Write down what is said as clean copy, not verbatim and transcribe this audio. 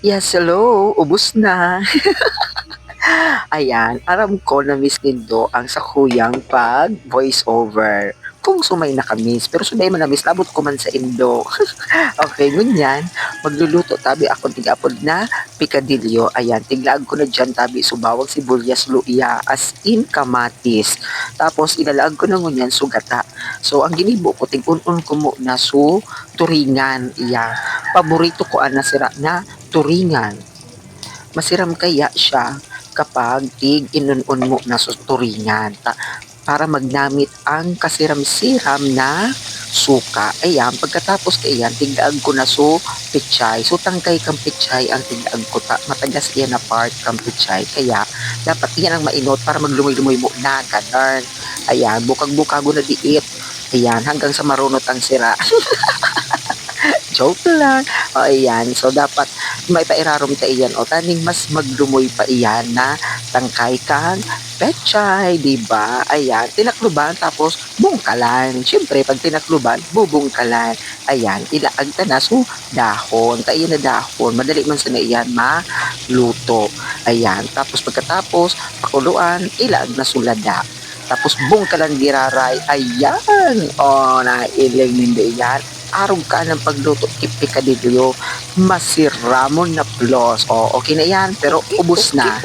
Yes, hello, ubos na. Ayan, aram ko na-miss nindo ang sakuyang pag voice over. Kung sumay na ka-miss, pero sumay man na-miss, labot ko man sa Indo. Okay, ngunyan, magluluto tabi ako tigapod na pikadilyo. Ayan, tiglaag ko na dyan tabi subawang sibuyas luya as in kamatis. Tapos ilalaag ko na ngunyan sugata. So ang ginibo ko tig-unon ko mo na su turingan. Iya, paborito ko ang nasira na turingan. Masiram kaya siya kapag tig-inunon mo na sa turingan para magnamit ang kasiram-siram na suka. Ayan, pagkatapos kayan, tigdaag ko na so pichay. So tangkay kang pichay ang tigdaag ko matagas yan na part kang pichay. Kaya dapat yan ang mainot para maglumoy-lumoy mo na ganun. Ayan, bukag-bukago na diit. Ayan, hanggang sa marunot ang sira. Joke lang. O ayan, so dapat may pairarom ta iyan o taning mas maglumoy pa iyan na tangkay kang pechay, di ba? Ayan, tinakluban tapos bungkalan. Siyempre, pag tinakluban, bubungkalan. Ayan, ilaag ta na so dahon. Ta iyan na dahon. Madali man sa na iyan maluto. Ayan, tapos pagkatapos, pakuluan, ilaag na sulada. Tapos bungkalan giraray. Ayan! O, nailing hindi yan araw ka ng pagluto ipikadilyo, masiramon na plus. O, okay na yan, pero ubos na.